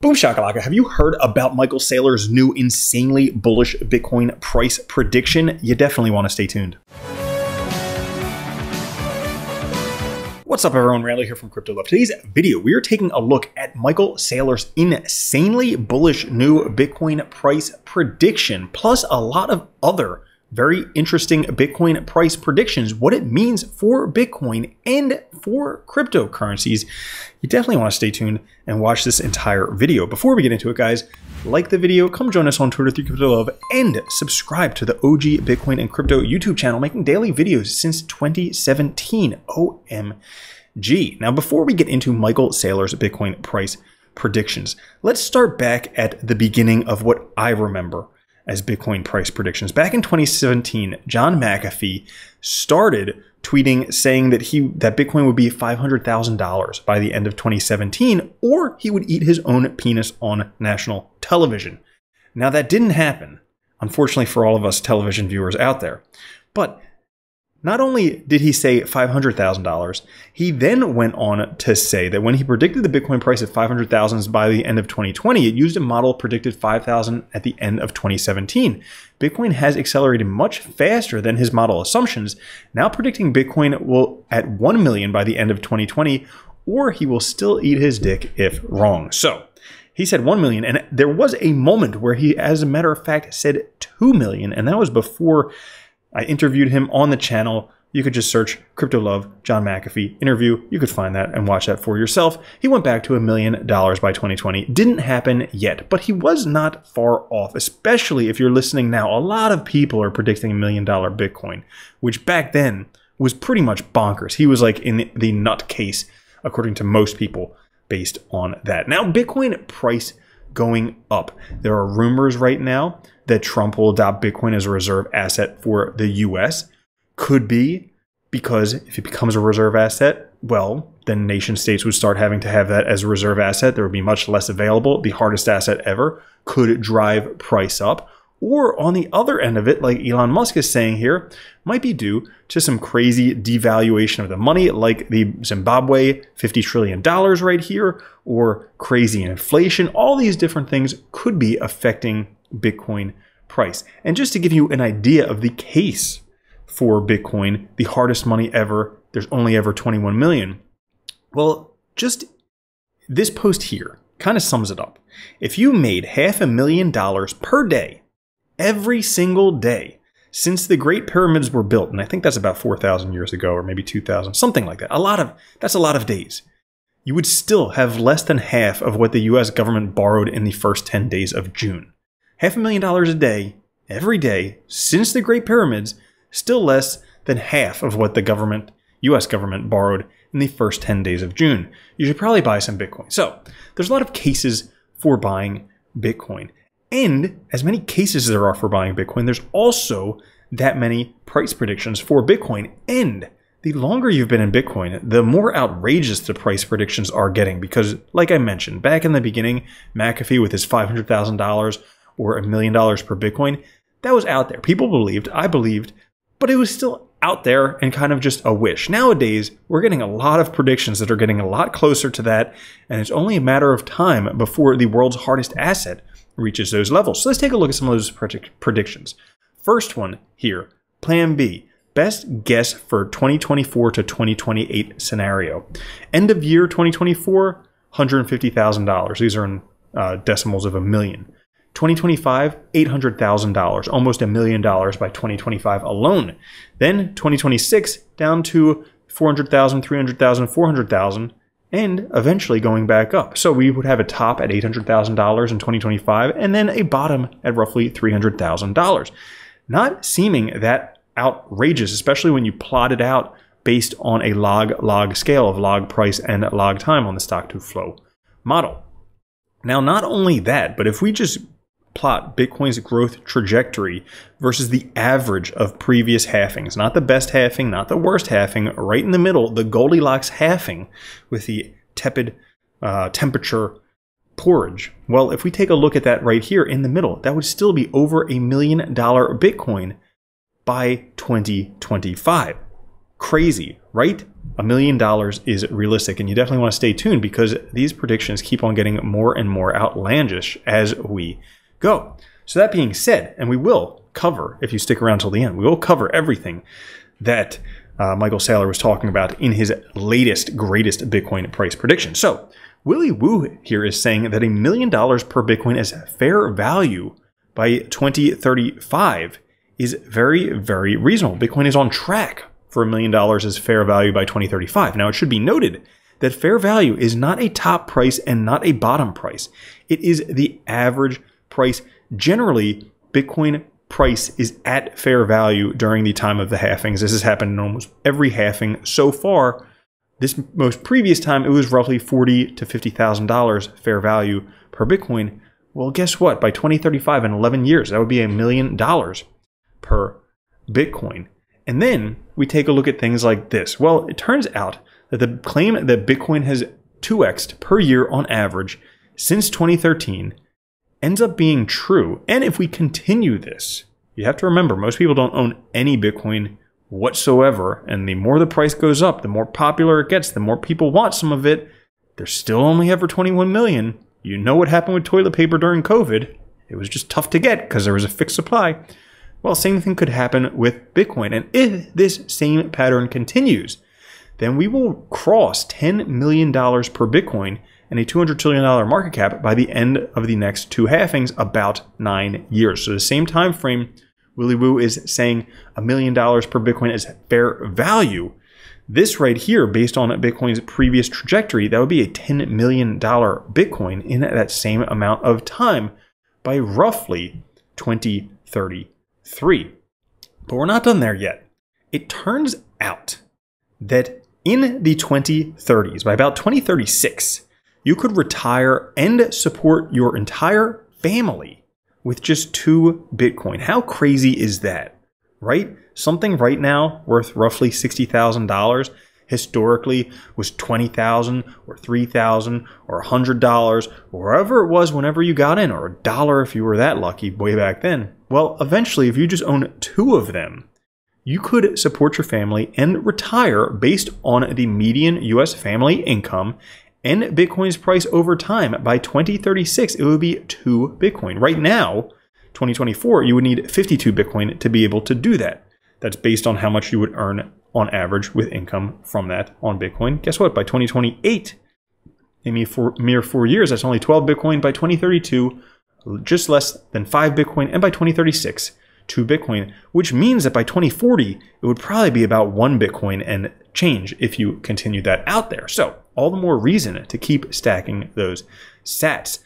Boom shakalaka, have you heard about Michael Saylor's new insanely bullish Bitcoin price prediction? You definitely want to stay tuned. What's up everyone, Randall here from Crypto Love. Today's video, we are taking a look at Michael Saylor's insanely bullish new Bitcoin price prediction, plus a lot of other very interesting Bitcoin price predictions, what it means for Bitcoin and for cryptocurrencies. You definitely want to stay tuned and watch this entire video. Before we get into it, guys, like the video, come join us on Twitter through Crypto Love, and subscribe to the OG Bitcoin and Crypto YouTube channel, making daily videos since 2017. OMG. Now, before we get into Michael Saylor's Bitcoin price predictions, let's start back at the beginning of what I remember as Bitcoin price predictions. Back in 2017, John McAfee started tweeting saying that that Bitcoin would be $500,000 by the end of 2017, or he would eat his own penis on national television. Now that didn't happen, unfortunately for all of us television viewers out there. But not only did he say $500,000, he then went on to say that when he predicted the Bitcoin price at $500,000 by the end of 2020, it used a model predicted $5,000 at the end of 2017. Bitcoin has accelerated much faster than his model assumptions, now predicting Bitcoin will at 1 million by the end of 2020, or he will still eat his dick if wrong. So he said 1 million, and there was a moment where he, as a matter of fact, said 2 million, and that was before I interviewed him on the channel. You could just search Crypto Love John McAfee interview. You could find that and watch that for yourself. He went back to $1 million by 2020. Didn't happen yet, but he was not far off, especially if you're listening now. A lot of people are predicting $1 million Bitcoin, which back then was pretty much bonkers. He was like in the nut case, according to most people, based on that. Now, Bitcoin price going up. There are rumors right now that Trump will adopt Bitcoin as a reserve asset for the US. Could be because if it becomes a reserve asset, well, then nation states would start having to have that as a reserve asset. There would be much less available. The hardest asset ever could drive price up. Or on the other end of it, like Elon Musk is saying here, might be due to some crazy devaluation of the money, like the Zimbabwe $50 trillion right here, or crazy inflation. All these different things could be affecting Bitcoin price. And just to give you an idea of the case for Bitcoin, the hardest money ever, there's only ever 21 million. Well, just this post here kind of sums it up. If you made $500,000 per day, every single day, since the Great Pyramids were built, and I think that's about 4,000 years ago, or maybe 2,000, something like that. That's a lot of days. You would still have less than half of what the US government borrowed in the first 10 days of June. $500,000 a day, every day, since the Great Pyramids, still less than half of what the US government borrowed in the first 10 days of June. You should probably buy some Bitcoin. So there's a lot of cases for buying Bitcoin. And as many cases as there are for buying Bitcoin, there's also that many price predictions for Bitcoin. And the longer you've been in Bitcoin, the more outrageous the price predictions are getting. Because like I mentioned, back in the beginning, McAfee with his $500,000 or $1 million per Bitcoin, that was out there. People believed, I believed, but it was still out there and kind of just a wish. Nowadays, we're getting a lot of predictions that are getting a lot closer to that, and it's only a matter of time before the world's hardest asset reaches those levels. So let's take a look at some of those predictions. First one here, Plan B, best guess for 2024 to 2028 scenario. End of year 2024, $150,000. These are in decimals of a million. 2025, $800,000, almost $1 million by 2025 alone. Then 2026 down to 400,000, 300,000, 400,000, and eventually going back up. So we would have a top at $800,000 in 2025, and then a bottom at roughly $300,000. Not seeming that outrageous, especially when you plot it out based on a log scale of log price and log time on the stock to flow model. Now, not only that, but if we just plot Bitcoin's growth trajectory versus the average of previous halvings, not the best halving, not the worst halving, right in the middle, the Goldilocks halving with the tepid temperature porridge. Well, if we take a look at that right here in the middle, that would still be over $1 million Bitcoin by 2025. Crazy, right? $1 million is realistic. And you definitely want to stay tuned because these predictions keep on getting more and more outlandish as we go. So that being said, and we will cover, if you stick around till the end, we will cover everything that Michael Saylor was talking about in his latest, greatest Bitcoin price prediction. So Willy Woo here is saying that $1 million per Bitcoin as fair value by 2035 is very, very reasonable. Bitcoin is on track for $1 million as fair value by 2035. Now, it should be noted that fair value is not a top price and not a bottom price. It is the average price. Generally, Bitcoin price is at fair value during the time of the halvings. This has happened in almost every halving so far. This most previous time, it was roughly $40,000 to $50,000 fair value per Bitcoin. Well, guess what? By 2035, in 11 years, that would be $1 million per Bitcoin. And then we take a look at things like this. Well, it turns out that the claim that Bitcoin has 2x'd per year on average since 2013 ends up being true. And if we continue this, you have to remember, most people don't own any Bitcoin whatsoever. And the more the price goes up, the more popular it gets, the more people want some of it. There's still only ever 21 million. You know what happened with toilet paper during COVID. It was just tough to get because there was a fixed supply. Well, same thing could happen with Bitcoin. And if this same pattern continues, then we will cross $10 million per Bitcoin and a $200 trillion market cap by the end of the next two halvings, about 9 years. So the same time frame, Willy Woo is saying $1 million per Bitcoin is fair value. This right here, based on Bitcoin's previous trajectory, that would be a $10 million Bitcoin in that same amount of time by roughly 2033. But we're not done there yet. It turns out that in the 2030s, by about 2036, you could retire and support your entire family with just 2 Bitcoin. How crazy is that, right? Something right now worth roughly $60,000 historically was $20,000 or $3,000 or $100 or wherever it was whenever you got in, or $1 if you were that lucky way back then. Well, eventually, if you just own 2 of them, you could support your family and retire based on the median U.S. family income and Bitcoin's price over time. By 2036, it would be 2 Bitcoin. Right now, 2024, you would need 52 Bitcoin to be able to do that. That's based on how much you would earn on average with income from that on Bitcoin. Guess what? By 2028, in mere 4 years, that's only 12 Bitcoin. By 2032, just less than 5 Bitcoin. And by 2036, 2 Bitcoin, which means that by 2040, it would probably be about 1 Bitcoin and change if you continue that out there. So all the more reason to keep stacking those sats.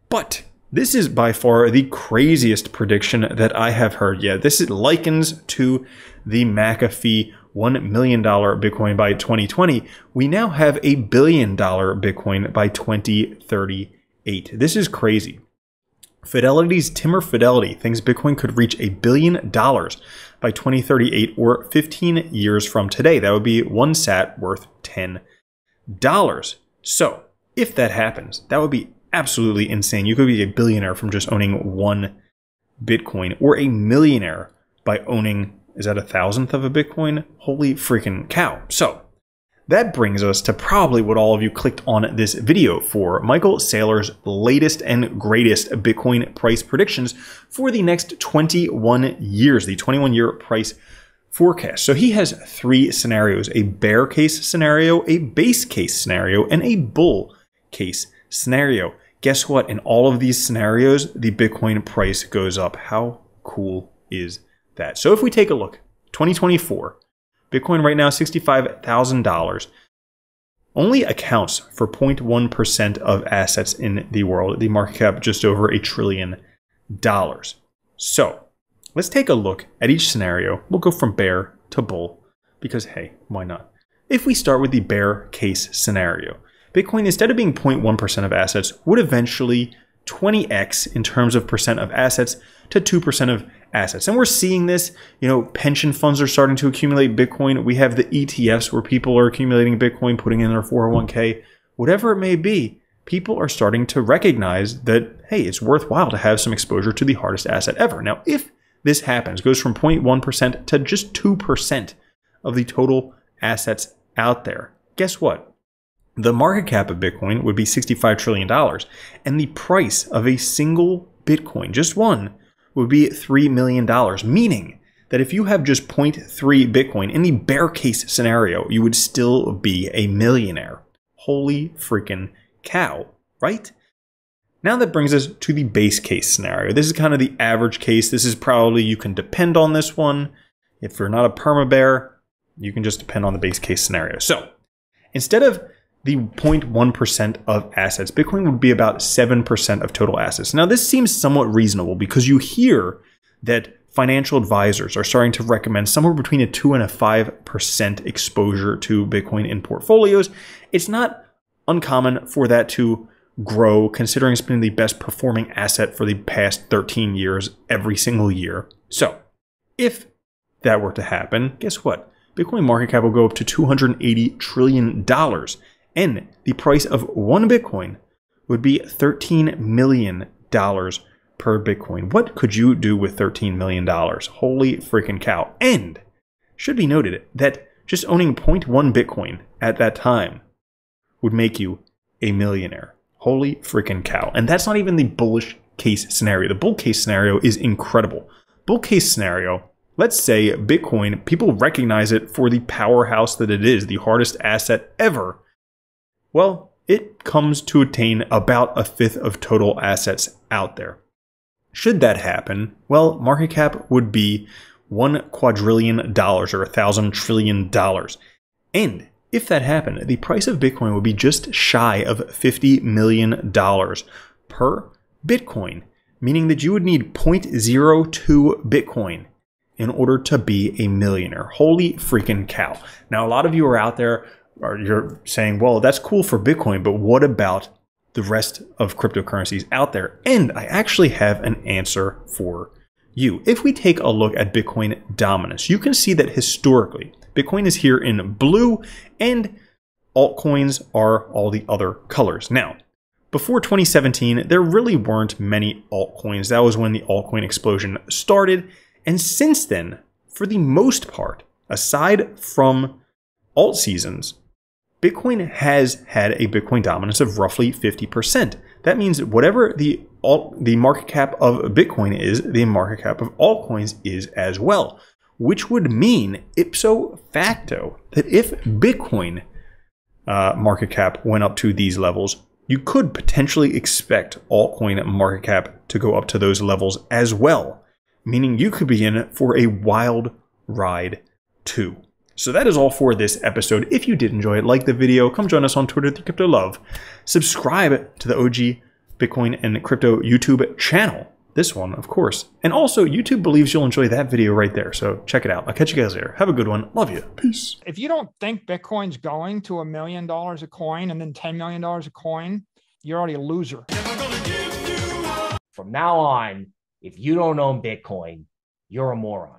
But this is by far the craziest prediction that I have heard yet. This likens to the McAfee $1 million Bitcoin by 2020. We now have $1 billion Bitcoin by 2038. This is crazy. Fidelity's Timur Fidelity thinks Bitcoin could reach $1 billion by 2038, or 15 years from today. That would be 1 sat worth $10. So if that happens, that would be absolutely insane. You could be a billionaire from just owning 1 Bitcoin, or a millionaire by owning, is that 1,000th of a Bitcoin? Holy freaking cow. So that brings us to probably what all of you clicked on this video for, Michael Saylor's latest and greatest Bitcoin price predictions for the next 21 years, the 21-year price forecast. So he has 3 scenarios: a bear case scenario, a base case scenario, and a bull case scenario. Guess what? In all of these scenarios, the Bitcoin price goes up. How cool is that? So if we take a look, 2024, Bitcoin right now, $65,000, only accounts for 0.1% of assets in the world. The market cap just over $1 trillion. So let's take a look at each scenario. We'll go from bear to bull because, hey, why not? If we start with the bear case scenario, Bitcoin, instead of being 0.1% of assets, would eventually 20x in terms of percent of assets to 2% of assets. And we're seeing this, pension funds are starting to accumulate Bitcoin. We have the ETFs where people are accumulating Bitcoin, putting in their 401k, whatever it may be. People are starting to recognize that, hey, it's worthwhile to have some exposure to the hardest asset ever. Now, if this happens, goes from 0.1% to just 2% of the total assets out there. Guess what? The market cap of Bitcoin would be $65 trillion, and the price of a single Bitcoin, just one, would be $3 million, meaning that if you have just 0.3 Bitcoin, in the bear case scenario, you would still be a millionaire. Holy freaking cow, right? Now that brings us to the base case scenario. This is kind of the average case. This is probably, you can depend on this one. If you're not a perma bear, you can just depend on the base case scenario. So instead of the 0.1% of assets, Bitcoin would be about 7% of total assets. Now, this seems somewhat reasonable because you hear that financial advisors are starting to recommend somewhere between a 2 and a 5% exposure to Bitcoin in portfolios. It's not uncommon for that to grow, considering it's been the best performing asset for the past 13 years, every single year. So if that were to happen, guess what? Bitcoin market cap will go up to $280 trillion. And the price of one Bitcoin would be $13 million per Bitcoin. What could you do with $13 million? Holy freaking cow. And should be noted that just owning 0.1 Bitcoin at that time would make you a millionaire. Holy freaking cow. And that's not even the bullish case scenario. The bull case scenario is incredible. Bull case scenario, let's say Bitcoin, people recognize it for the powerhouse that it is, the hardest asset ever. Well, it comes to attain about 1/5 of total assets out there. Should that happen, well, market cap would be $1 quadrillion or $1,000 trillion. And if that happened, the price of Bitcoin would be just shy of $50 million per Bitcoin, meaning that you would need 0.02 Bitcoin in order to be a millionaire. Holy freaking cow. Now, a lot of you are out there, you're saying, well, that's cool for Bitcoin, but what about the rest of cryptocurrencies out there? And I actually have an answer for you. If we take a look at Bitcoin dominance, you can see that historically, Bitcoin is here in blue and altcoins are all the other colors. Now, before 2017, there really weren't many altcoins. That was when the altcoin explosion started. And since then, for the most part, aside from alt seasons, Bitcoin has had a Bitcoin dominance of roughly 50%. That means that whatever the market cap of Bitcoin is, the market cap of altcoins is as well, which would mean ipso facto that if Bitcoin market cap went up to these levels, you could potentially expect altcoin market cap to go up to those levels as well, meaning you could be in for a wild ride too. So that is all for this episode. If you did enjoy it, like the video, come join us on Twitter, The Crypto Love. Subscribe to the OG Bitcoin and Crypto YouTube channel. This one, of course. And also, YouTube believes you'll enjoy that video right there. So check it out. I'll catch you guys later. Have a good one. Love you. Peace. If you don't think Bitcoin's going to $1 million a coin and then $10 million a coin, you're already a loser. From now on, if you don't own Bitcoin, you're a moron.